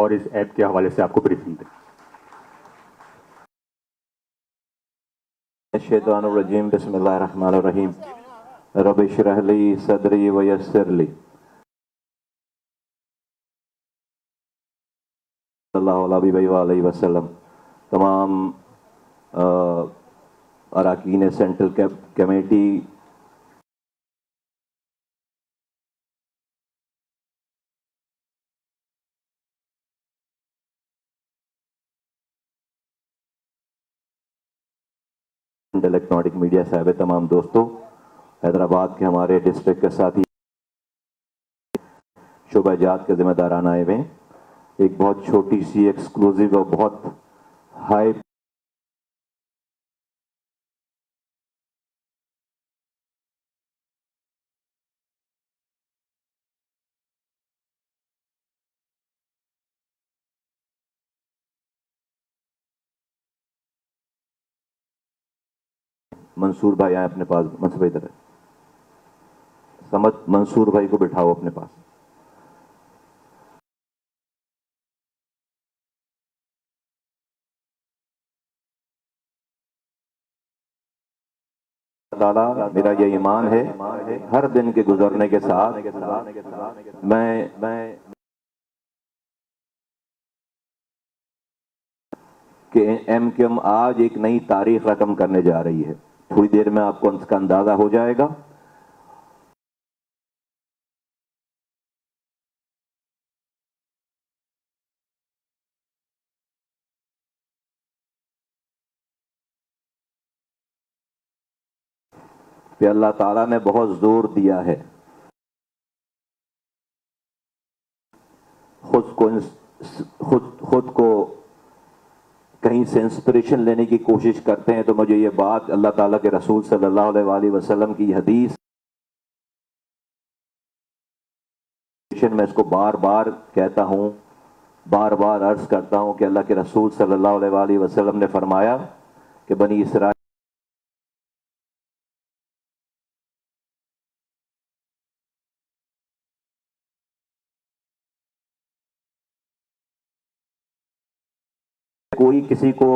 और इस ऐप के हवाले से आपको ब्रीफिंग दें। शैतानुर्रजीम बिस्मिल्लाहिर्रहमानिर्रहीम रब्बि इश्रह ली सदरी व यस्सिर ली सल्लल्लाहु अलैहि वसल्लम। तमाम अरकान सेंट्रल कमेटी इलेक्ट्रॉनिक मीडिया साहब, तमाम दोस्तों, हैदराबाद के हमारे डिस्ट्रिक्ट के साथी शोबा जात के जिम्मेदारान आए हुए हैं। एक बहुत छोटी सी एक्सक्लूसिव और बहुत हाई मंसूर भाई आए अपने पास। मंसूर भाई इधर है, समझ मंसूर भाई को बिठाओ अपने पास। ताला मेरा ये ईमान है, हर दिन के गुजरने के साथ मैं कि एमक्यूएम आज एक नई तारीख रकम करने जा रही है। थोड़ी देर में आपको उसका अंदाजा हो जाएगा। कि अल्लाह ताला ने बहुत जोर दिया है, खुद को कहीं से इंस्पिरेशन लेने की कोशिश करते हैं। तो मुझे ये बात अल्लाह ताला के रसूल सल्लल्लाहु अलैहि वसल्लम की हदीस, मैं इसको बार बार कहता हूं, बार बार अर्ज करता हूं कि अल्लाह के रसूल सल्लल्लाहु अलैहि वसल्लम ने फरमाया कि बनी इसराइल कोई किसी को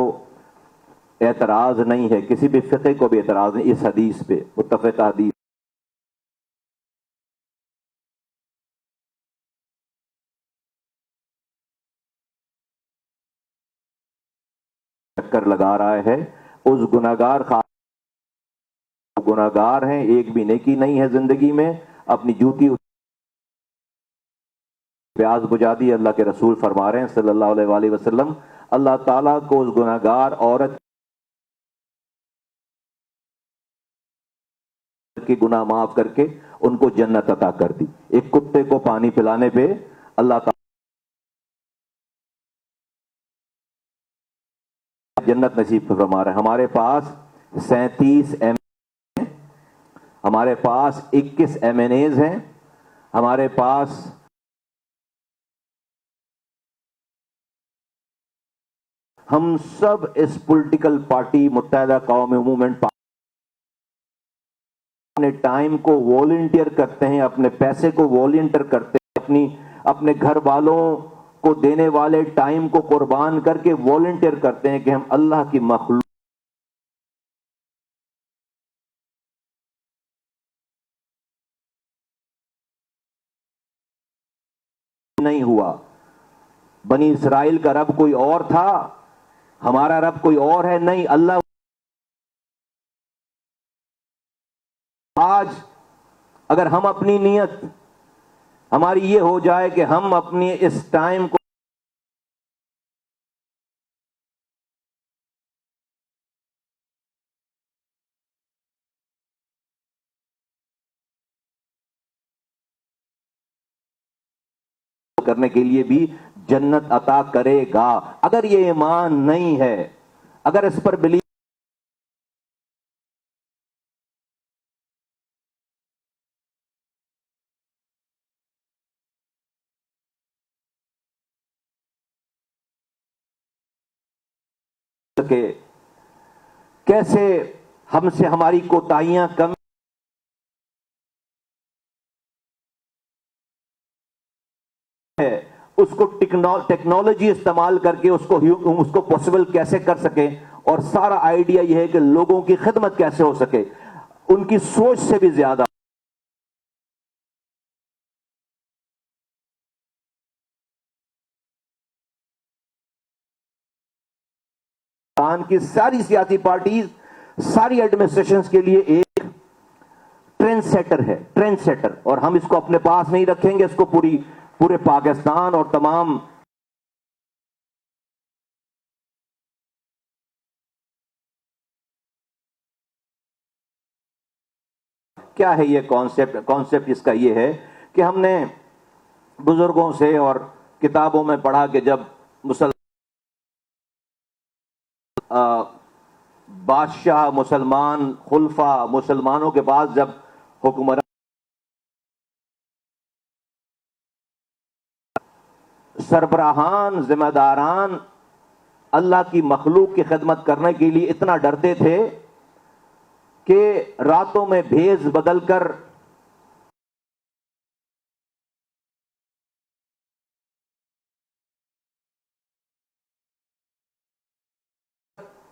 एतराज नहीं है, किसी भी फिक़े को भी एतराज नहीं इस हदीस पे, मुत्तफ़क़ हदीस। चक्कर लगा रहा है उस गुनाहगार हैं, एक भी नेकी नहीं है जिंदगी में। अपनी जूती प्यास बुझा दी। अल्लाह के रसूल फरमा रहे हैं सल्लल्लाहु अलैहि वसल्लम, अल्लाह ताला को उस गुनाहगार औरत के गुनाह माफ करके उनको जन्नत अता कर दी। एक कुत्ते को पानी पिलाने पे अल्लाह ताला जन्नत नसीब फरमा रहे हैं। हमारे पास 37 हमारे पास 21 MNAs हैं, हमारे पास हम सब इस पॉलिटिकल पार्टी मुत्तहिदा कौमी मूवमेंट अपने टाइम को वॉलंटियर करते हैं, अपने पैसे को वॉलंटियर करते हैं, अपने घर वालों को देने वाले टाइम को कुर्बान करके वॉलंटियर करते हैं कि हम अल्लाह की मखलूक नहीं हुआ। बनी इसराइल का रब कोई और था, हमारा रब कोई और है नहीं, अल्लाह। आज अगर हम अपनी नीयत हमारी ये हो जाए कि हम अपनी इस टाइम को करने के लिए भी जन्नत अता करेगा। अगर ये ईमान नहीं है, अगर इस पर बिलीव सके, कैसे हमसे हमारी कोताहियां कम है, उसको टेक्नोलॉजी इस्तेमाल करके उसको पॉसिबल कैसे कर सके, और सारा आइडिया यह है कि लोगों की खिदमत कैसे हो सके, उनकी सोच से भी ज्यादा पाकिस्तान की सारी सियासी पार्टीज, सारी एडमिनिस्ट्रेशंस के लिए एक ट्रेंड सेटर है, ट्रेंड सेटर। और हम इसको अपने पास नहीं रखेंगे, इसको पूरे पाकिस्तान और तमाम क्या है ये कॉन्सेप्ट इसका ये है कि हमने बुजुर्गों से और किताबों में पढ़ा कि जब बादशाह मुसलमान, खुलफा मुसलमानों के पास जब हुक्मरान, सरबराहान, जिम्मेदारान अल्लाह की मखलूक की खिदमत करने के लिए इतना डरते थे कि रातों में भेष बदलकर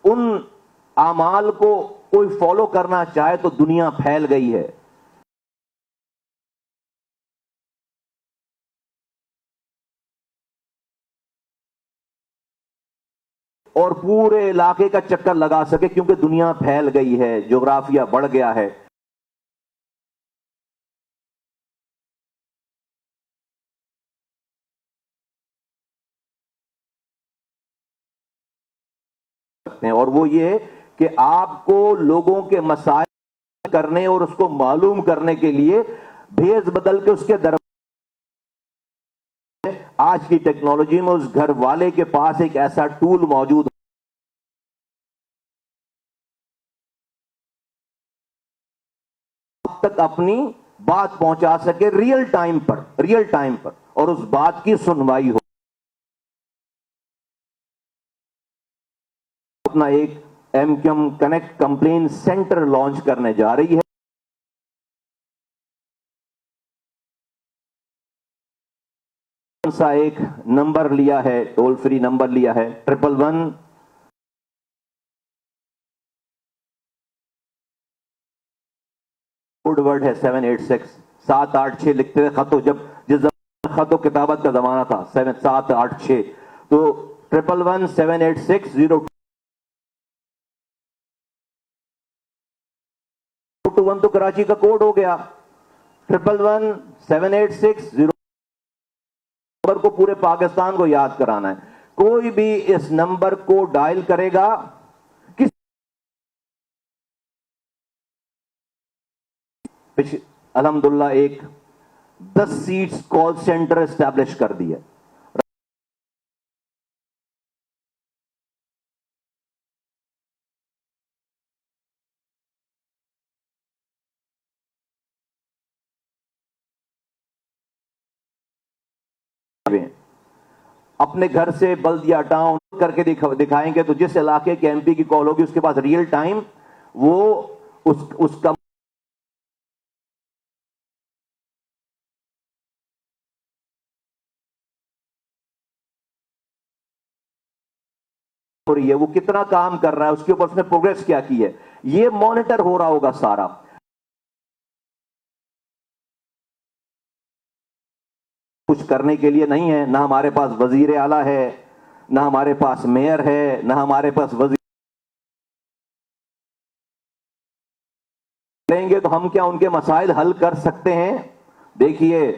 उन आमाल को कोई फॉलो करना चाहे तो दुनिया फैल गई है। और पूरे इलाके का चक्कर लगा सके, क्योंकि दुनिया फैल गई है, ज्योग्राफिया बढ़ गया है। और वो ये कि आपको लोगों के मसाइल करने और उसको मालूम करने के लिए भेष बदल के उसके दरबार, आज की टेक्नोलॉजी में उस घर वाले के पास एक ऐसा टूल मौजूद तक अपनी बात पहुंचा सके रियल टाइम पर, और उस बात की सुनवाई हो। अपना एक MQM connect complain centre launch करने जा रही है। कौन सा एक नंबर लिया है, टोल फ्री नंबर लिया है 111, कोड वर्ड है 786, 786 लिखते थे खतों, जिस जमाने खतों किताबत का जमाना था, 786, तो 111-786-021 तो कराची का कोड हो गया। 111-786-0 नंबर को पूरे पाकिस्तान को याद कराना है। कोई भी इस नंबर को डायल करेगा, अल्हम्दुलिल्लाह एक 10 सीट्स कॉल सेंटर एस्टैब्लिश कर दिया। अपने घर से बल्दिया टाउन करके दिखाएंगे तो जिस इलाके के एमपी की कॉल होगी उसके पास रियल टाइम वो उसका हो रही है, वो कितना काम कर रहा है, उसके ऊपर उसने प्रोग्रेस क्या की है, ये मॉनिटर हो रहा होगा सारा। कुछ करने के लिए नहीं है, ना हमारे पास वजीर आला है, ना हमारे पास मेयर है, ना हमारे पास वजीर लेंगे तो हम क्या उनके मसाइल हल कर सकते हैं। देखिए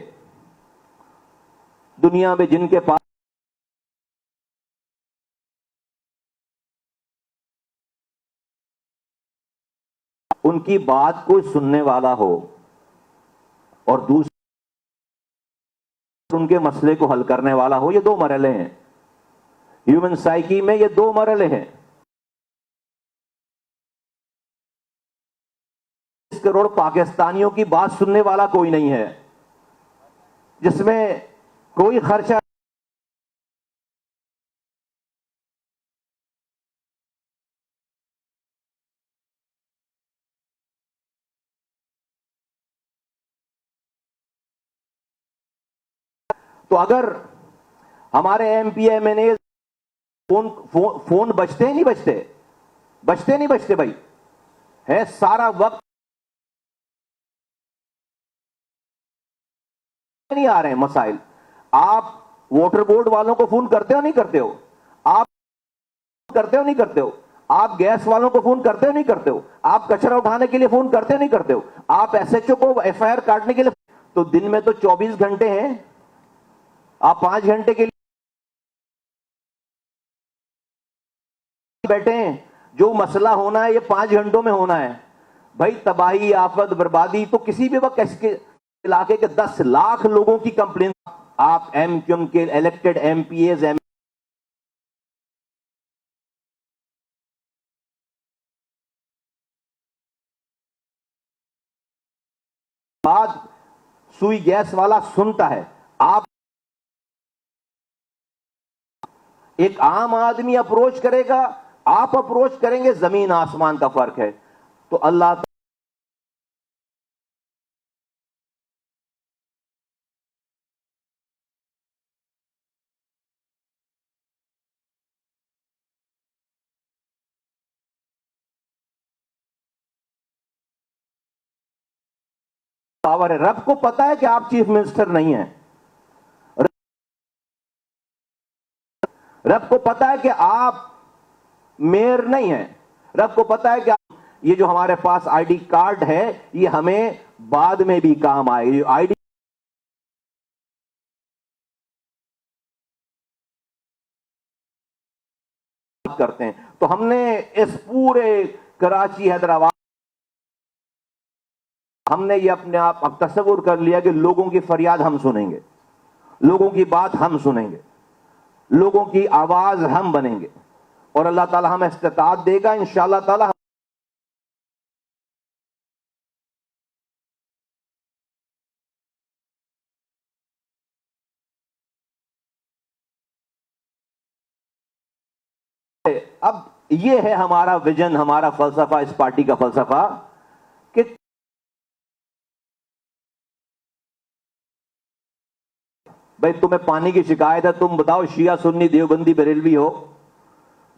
दुनिया में जिनके पास उनकी बात कोई सुनने वाला हो और दूसरे उनके मसले को हल करने वाला हो, ये दो मरहले हैं ह्यूमन साइकी में, ये दो मरहले हैं। 20 करोड़ पाकिस्तानियों की बात सुनने वाला कोई नहीं है, जिसमें कोई खर्चा तो अगर हमारे एमपी एमएनए फोन बजते नहीं बजते, बजते नहीं बजते भाई, है सारा वक्त नहीं आ रहे हैं मसाइल। आप वाटर बोर्ड वालों को फोन करते हो नहीं करते हो? आप करते हो नहीं करते हो? आप गैस वालों को फोन करते हो नहीं करते हो? आप कचरा उठाने के लिए फोन करते हो नहीं करते हो? आप एसएचओ को एफआईआर काटने के लिए, तो दिन में तो 24 घंटे हैं, आप 5 घंटे के लिए बैठे हैं। जो मसला होना है ये 5 घंटों में होना है भाई। तबाही, आफत, बर्बादी तो किसी भी वक्त के इलाके के 10 लाख लोगों की कंप्लेन, आप एमक्यूएम के इलेक्टेड एमपीएज बाद सुई गैस वाला सुनता है, आप एक आम आदमी अप्रोच करेगा, आप अप्रोच करेंगे, जमीन आसमान का फर्क है। तो अल्लाह पावर है। रब को पता है कि आप चीफ मिनिस्टर नहीं हैं, रब को पता है कि आप मेयर नहीं हैं, रब को पता है कि ये जो हमारे पास आईडी कार्ड है ये हमें बाद में भी काम आएगी। आईडी करते हैं तो हमने इस पूरे कराची हैदराबाद, हमने ये अपने आप अब तस्वुर कर लिया कि लोगों की फरियाद हम सुनेंगे, लोगों की बात हम सुनेंगे, लोगों की आवाज हम बनेंगे और अल्लाह ताला हमें इस्तिताअत देगा इंशाअल्लाह ताला। अब ये है हमारा विजन, हमारा फलसफा, इस पार्टी का फलसफा कि भाई तुम्हें पानी की शिकायत है, तुम बताओ शिया सुन्नी देवबंदी बरेलवी हो,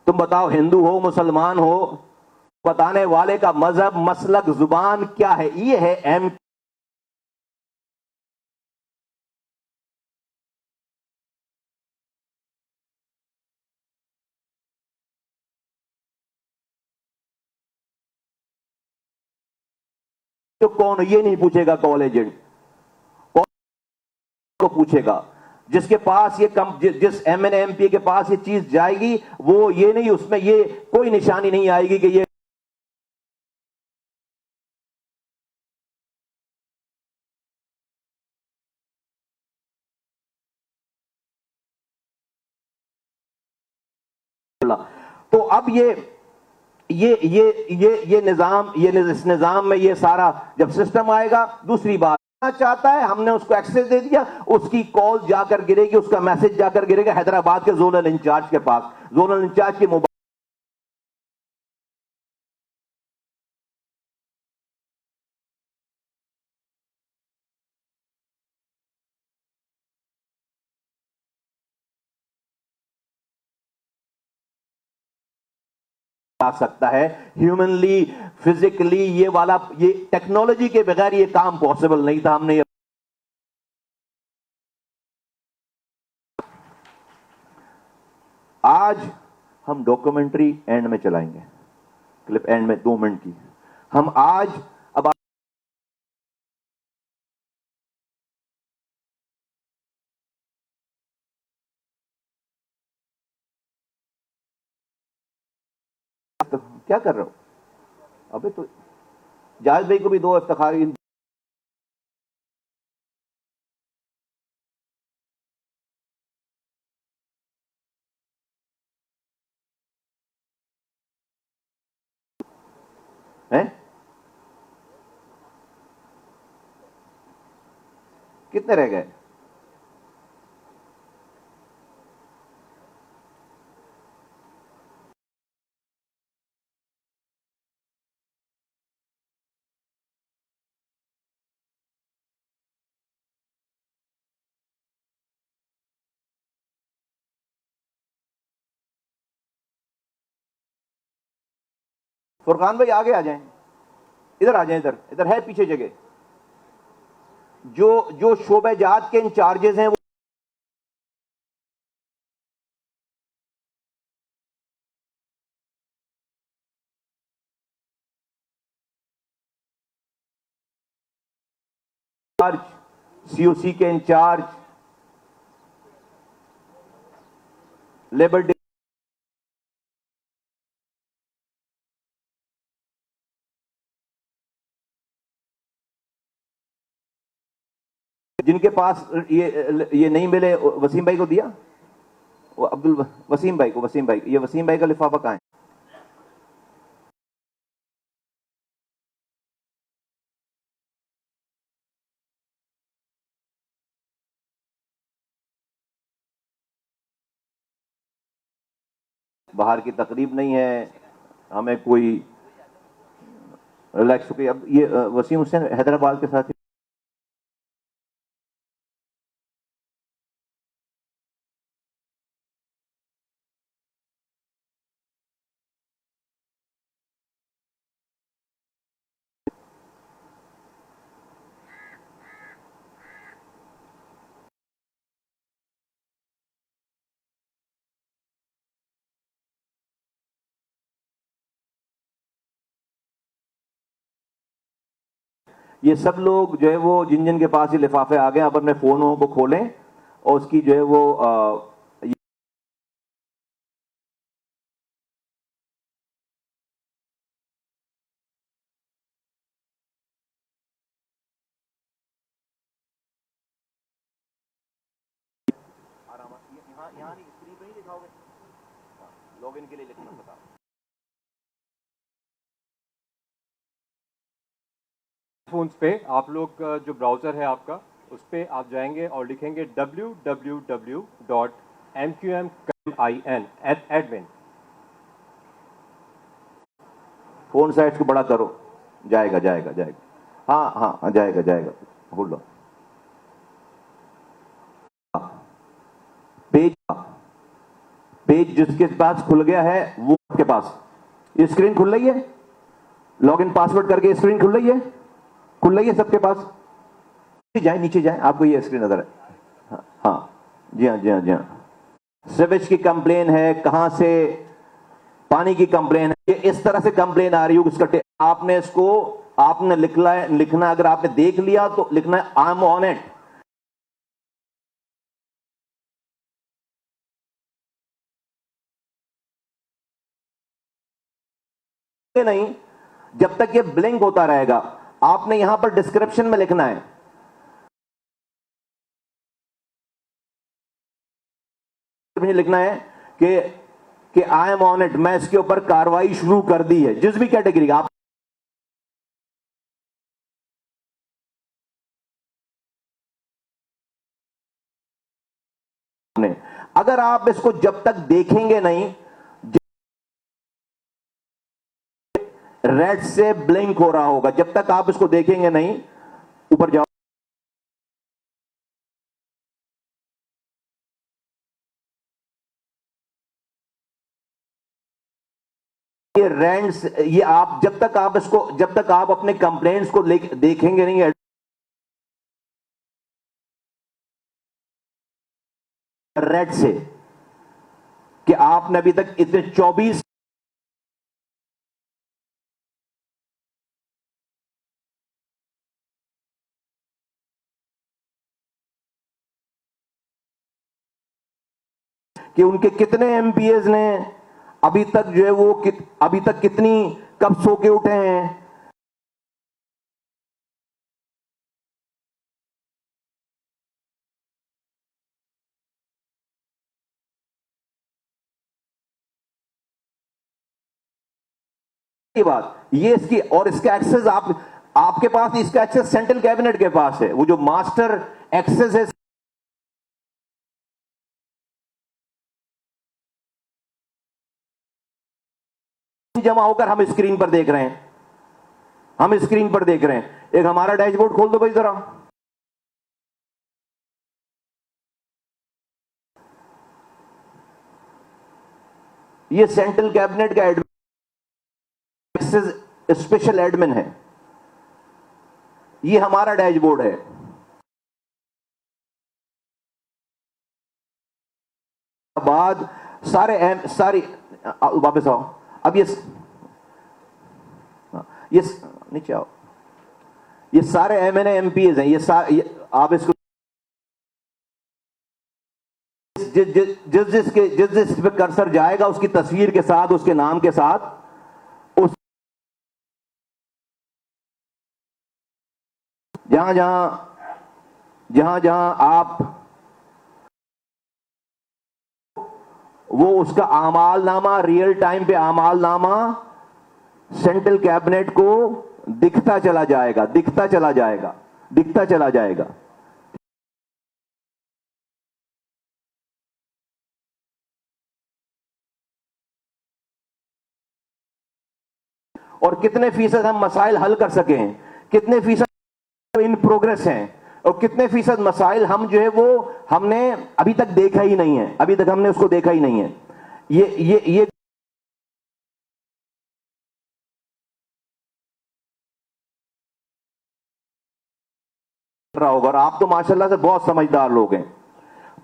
तुम बताओ हिंदू हो मुसलमान हो, बताने वाले का मजहब मसलक जुबान क्या है। ये है एम तो कौन, ये नहीं पूछेगा कॉल एजेंट, कौन को पूछेगा जिसके पास ये जिस एमएनए एमपी के पास ये चीज जाएगी वो ये नहीं, उसमें ये कोई निशानी नहीं आएगी कि ये तो अब ये निजाम, इस निजाम में ये सारा जब सिस्टम आएगा, दूसरी बात चाहता है, हमने उसको एक्सेस दे दिया, उसकी कॉल जाकर गिरेगी, उसका मैसेज जाकर गिरेगा हैदराबाद के जोनल इंचार्ज के पास, जोनल इंचार्ज की मोबाइल आ सकता है। ह्यूमनली, फिजिकली ये वाला, ये टेक्नोलॉजी के बगैर ये काम पॉसिबल नहीं था। हमने आज हम डॉक्यूमेंट्री एंड में चलाएंगे, क्लिप एंड में 2 मिनट की हम आज अब तो क्या कर रहे हो? अबे तो जाहिद भाई को भी दो इफ्तिखारी हैं, कितने रह गए? फुरकान भाई आगे आ जाएं, इधर आ जाएं, इधर इधर है पीछे जगह। जो शोबेजात के इंचार्जेस हैं वो सीओसी के इंचार्ज, लेबर जिनके पास ये नहीं मिले, वसीम भाई को दिया, वो वसीम भाई ये वसीम भाई का लिफाफा कहां है? बाहर की तकरीब नहीं है, हमें कोई रिलैक्स होकर, अब ये वसीम हुसैन हैदराबाद के साथ ये सब लोग जो है वो जिन जिन के पास ये लिफाफे आ गए, आप अपने फोनों को खोलें और उसकी जो है वो यहाँ नहीं, स्क्रीन पे नहीं दिखाओगे, लॉगिन के लिए लिखना बताओ। फोन्स पे आप लोग का जो ब्राउज़र है आपका, उस पर आप जाएंगे और लिखेंगे www.mqmin@admin। फोन साइज को बड़ा करो, जाएगा जाएगा जाएगा, हाँ हाँ जाएगा जाएगा, होल्ड ऑन। पेज जिसके पास खुल गया है वो आपके पास, ये स्क्रीन खुल रही है, लॉगिन पासवर्ड करके स्क्रीन खुल रही है सबके पास। नीचे जाए, आपको ये स्क्रीन नजर है, हाँ जी हाँ जी हाँ जी हाँ। सिवेज की कंप्लेन है, कहां से पानी की कंप्लेन है, ये इस तरह से कंप्लेन आ रही हो, उसका आपने इसको आपने लिखना, अगर आपने देख लिया तो लिखना है आई एम ऑन इट। नहीं, जब तक ये ब्लिंक होता रहेगा, आपने यहां पर डिस्क्रिप्शन में लिखना है, लिखना है कि आई एम ऑन इट, मैं इसके ऊपर कार्रवाई शुरू कर दी है, जिस भी कैटेगरी का आप अगर आप इसको जब तक देखेंगे नहीं, रेड से ब्लिंक हो रहा होगा, जब तक आप इसको देखेंगे नहीं, ऊपर जाओ, ये रेंट्स, ये आप जब तक आप अपने कंप्लेंट्स को देखेंगे नहीं रेड से, कि आपने अभी तक इतने 24 कि उनके कितने एमपीएस ने अभी तक जो है वो अभी तक कितनी कब सो के उठे हैं, की बात ये इसकी, और इसका एक्सेस आपके पास, इसका एक्सेस सेंट्रल कैबिनेट के पास है, वो जो मास्टर एक्सेस है जमा होकर हम स्क्रीन पर देख रहे हैं, एक हमारा डैशबोर्ड खोल दो भाई जरा, ये सेंट्रल कैबिनेट का सर्विसेज स्पेशल एडमिन है। ये हमारा डैशबोर्ड है। बाद सारी वापस आओ। अब ये नीचे आओ। ये सारे एमएनए एमपीज हैं। आप इसको जिस पे कर्सर जाएगा उसकी तस्वीर के साथ, उसके नाम के साथ, उस जहां आप वो उसका आमालनामा, रियल टाइम पे आमालनामा सेंट्रल कैबिनेट को दिखता चला जाएगा। और कितने फीसद हम मसाइल हल कर सके हैं, कितने फीसद इन प्रोग्रेस हैं, और कितने फीसद मसाइल हम जो है वो हमने अभी तक देखा ही नहीं है, अभी तक हमने उसको देखा ही नहीं है। ये रहा होगा। और आप तो माशाल्लाह से बहुत समझदार लोग हैं।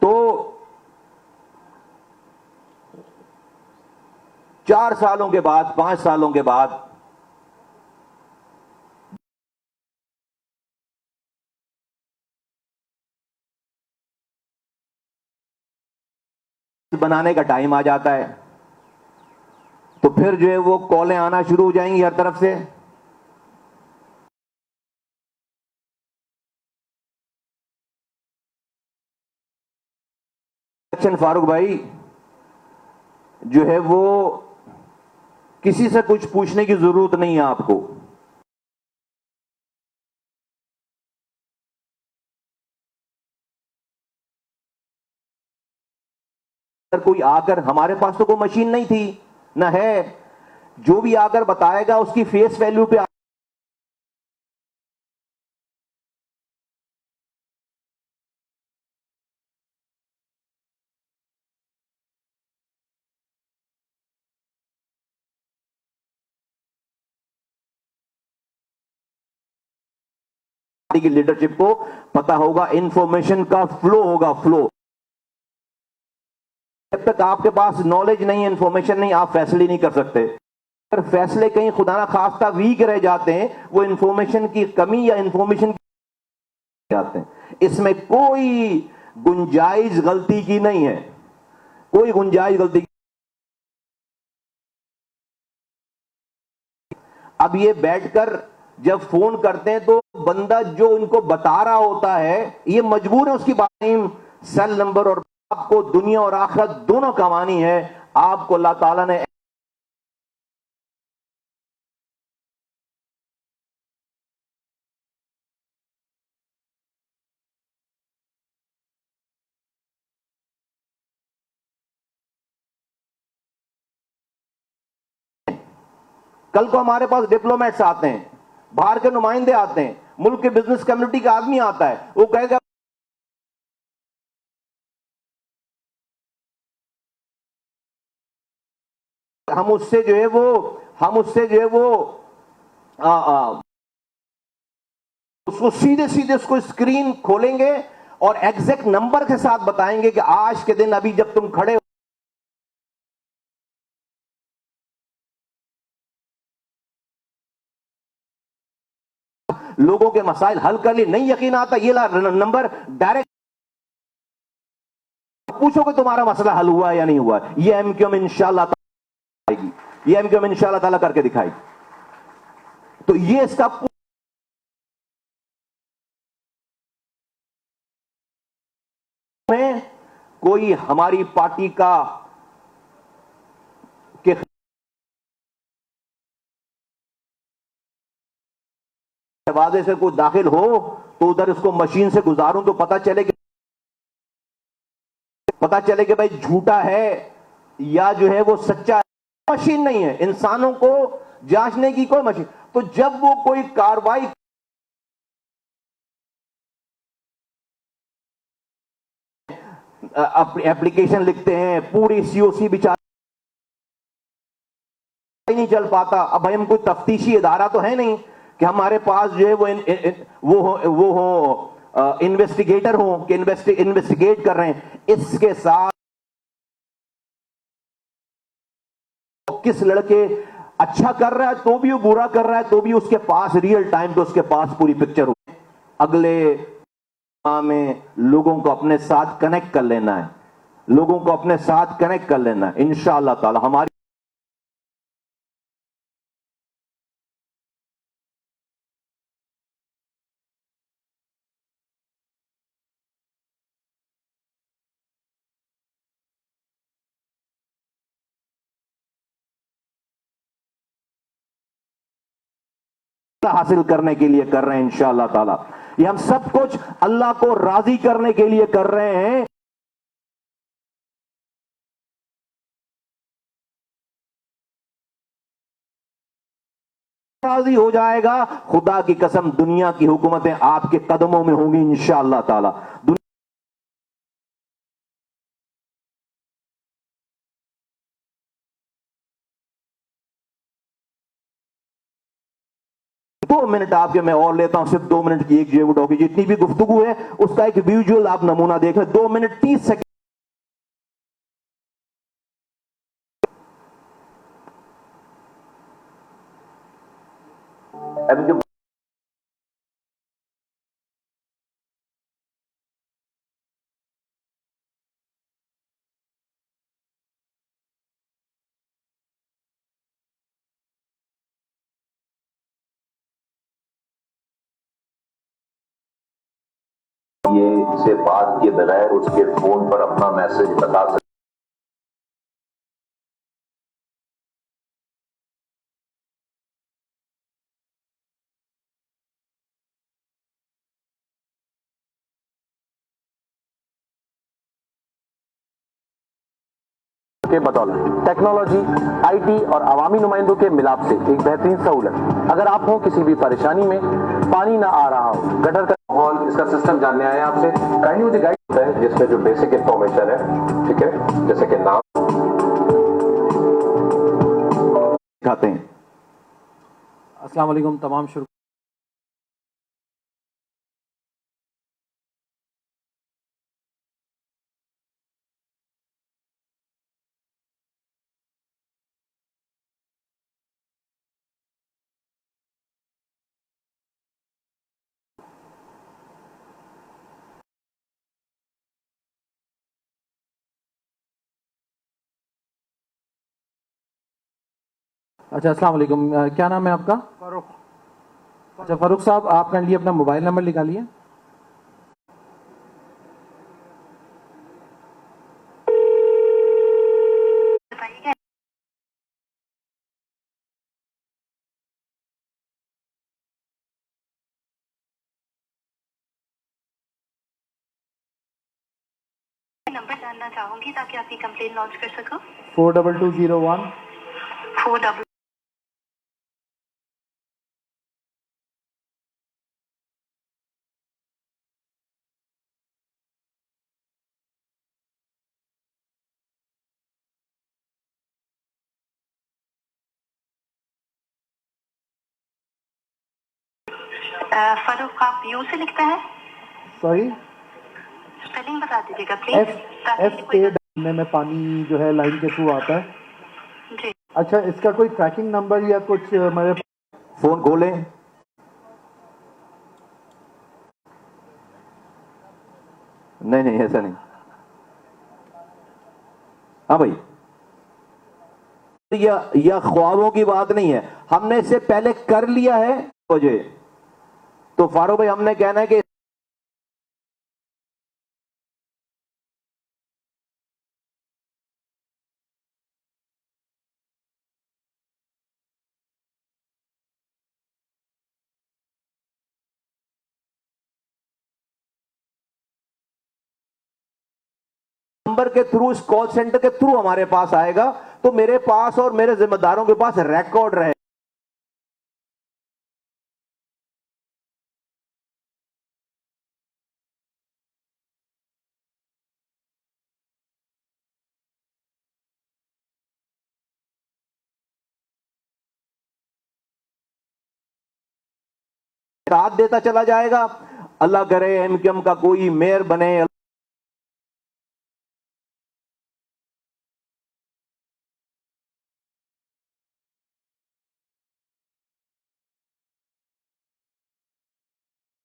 तो 4 सालों के बाद, 5 सालों के बाद बनाने का टाइम आ जाता है, तो फिर जो है वो कॉलें आना शुरू हो जाएंगी हर तरफ से। फारूक भाई जो है वो किसी से कुछ पूछने की जरूरत नहीं है आपको। कोई आकर, हमारे पास तो कोई मशीन नहीं थी ना है, जो भी आकर बताएगा उसकी फेस वैल्यू पे की लीडरशिप को पता होगा, इंफॉर्मेशन का फ्लो होगा, फ्लो। जब तक आपके पास नॉलेज नहीं है, इंफॉर्मेशन नहीं, आप फैसले नहीं कर सकते। अगर फैसले कहीं खुदा ना खास्ता वीक रह जाते हैं, वो इंफॉर्मेशन की कमी या इंफॉर्मेशन जाते हैं। इसमें कोई गुंजाइश गलती की नहीं है, कोई गुंजाइश गलती की। अब ये बैठकर जब फोन करते हैं तो बंदा जो उनको बता रहा होता है ये मजबूर है उसकी बात, सेल नंबर, और आपको दुनिया और आखिरत दोनों कमानी है। आपको अल्लाह ताला ने कल को हमारे पास डिप्लोमेट्स आते हैं, बाहर के नुमाइंदे आते हैं, मुल्क के बिजनेस कम्युनिटी का आदमी आता है, वो कहेगा हम उससे जो है वो उसको सीधे सीधे उसको स्क्रीन खोलेंगे और एग्जैक्ट नंबर के साथ बताएंगे कि आज के दिन अभी जब तुम खड़े लोगों के मसाइल हल कर लिए, नहीं यकीन आता, ये नंबर डायरेक्ट पूछोगे तुम्हारा मसला हल हुआ या नहीं हुआ। ये एमक्यूएम इंशाल्लाह आएगी, ये एमक्यूएम इंशाल्लाह ताला करके दिखाएगी। तो ये इसका में कोई हमारी पार्टी का के दरवाजे से कोई दाखिल हो तो उधर उसको मशीन से गुजारूं तो पता चले कि भाई झूठा है या जो है वो सच्चा है। मशीन नहीं है, इंसानों को जांचने की कोई मशीन। तो जब वो कोई कार्रवाई अपनी एप्लीकेशन लिखते हैं, पूरी सीओसी बिचार ही नहीं चल पाता। अब भाई हम कोई तफ्तीशी इदारा तो है नहीं कि हमारे पास जो है वो हो इन्वेस्टिगेटर हो कि इन्वेस्टिगेट कर रहे हैं। इसके साथ किस लड़के अच्छा कर रहा है तो भी वो बुरा कर रहा है तो भी उसके पास रियल टाइम पे उसके पास पूरी पिक्चर हो। अगले में लोगों को अपने साथ कनेक्ट कर लेना है, लोगों को अपने साथ कनेक्ट कर लेना है। इंशाअल्लाह ताला हमारी हासिल करने के लिए कर रहे हैं इंशाअल्लाह ताला। ये हम सब कुछ अल्लाह को राजी करने के लिए कर रहे हैं। राजी हो जाएगा, खुदा की कसम दुनिया की हुकूमतें आपके कदमों में होंगी इंशाअल्लाह ताला। 2 मिनट आपके मैं और लेता हूं, सिर्फ 2 मिनट की एक जेब उठाओ की जितनी भी गुफ्तगू है उसका एक विजुअल आप नमूना देख लें। 2 मिनट 30 सेकंड। ये से बात किए बगैर उसके फोन पर अपना मैसेज बता सकते। के बदौलत टेक्नोलॉजी, आईटी और अवामी नुमाइंदों के मिलाप से एक बेहतरीन सहूलत। अगर आप हो किसी भी परेशानी में, पानी ना आ रहा हो, गटर का माहौल, इसका सिस्टम जानने आए आपसे, काइंडली मुझे गाइड होता है जिसमें जो बेसिक इंफॉर्मेशन है, ठीक है, जैसे कि नाम दिखाते हैं। अस्सलाम वालेकुम तमाम शुरू। अच्छा अस्सलाम वालेकुम, क्या नाम है आपका? फारूक। अच्छा फारूक साहब, आप काइंडली अपना मोबाइल नंबर निकालिए। नंबर जानना चाहूंगी ताकि आपकी कंप्लेन लॉन्च कर सकूं। 42201। 4 फरूक आप यू से लिखता है? सॉरी, स्पेलिंग बता दीजिएगा एफ प्लीज। एफ ए में पानी जो है लाइन के थ्रू आता है। जी अच्छा, इसका कोई ट्रैकिंग नंबर या कुछ मेरे फोन खोलें। नहीं नहीं ऐसा नहीं। हाँ भाई, यह ख्वाबों की बात नहीं है, हमने इससे पहले कर लिया है। मुझे तो फारूक भाई हमने कहना है कि नंबर के थ्रू, इस कॉल सेंटर के थ्रू हमारे पास आएगा तो मेरे पास और मेरे जिम्मेदारों के पास रिकॉर्ड रहे। साथ देता चला जाएगा। अल्लाह करे एमक्यूएम का कोई मेयर बने,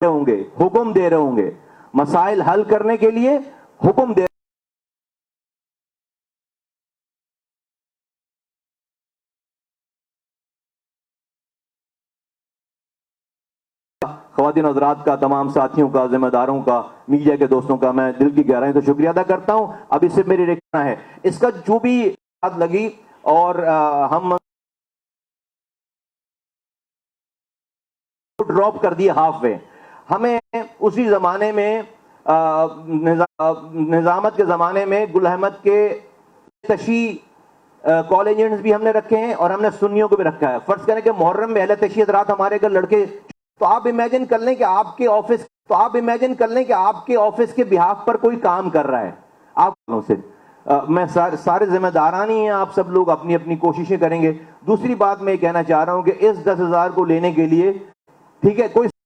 होंगे, हुक्म दे रहे होंगे, मसाइल हल करने के लिए हुक्म दे। ख्वातीन हज़रात का, तमाम साथियों का, जिम्मेदारों का, मीडिया के दोस्तों का मैं दिल की गहराई से शुक्रिया अदा करता हूं। अब इससे मेरी रिक्वेस्ट है, इसका जो भी बात लगी और हम ड्रॉप कर दिए हाफ वे। हमें उसी जमाने में निजामत के जमाने में गुल अहमद के तशी कॉलेज एजेंट्स भी हमने रखे हैं और हमने सुन्नियों को भी रखा है। फर्ज करें कि मुहर्रम में अहले तशी हज़रात हमारे घर लड़के, तो आप इमेजिन कर लें कि आपके ऑफिस के बिहाफ पर कोई काम कर रहा है आप से। मैं सारे जिम्मेदारान ही हैं, आप सब लोग अपनी अपनी कोशिशें करेंगे। दूसरी बात मैं कहना चाह रहा हूं कि इस 10,000 को लेने के लिए, ठीक है, कोई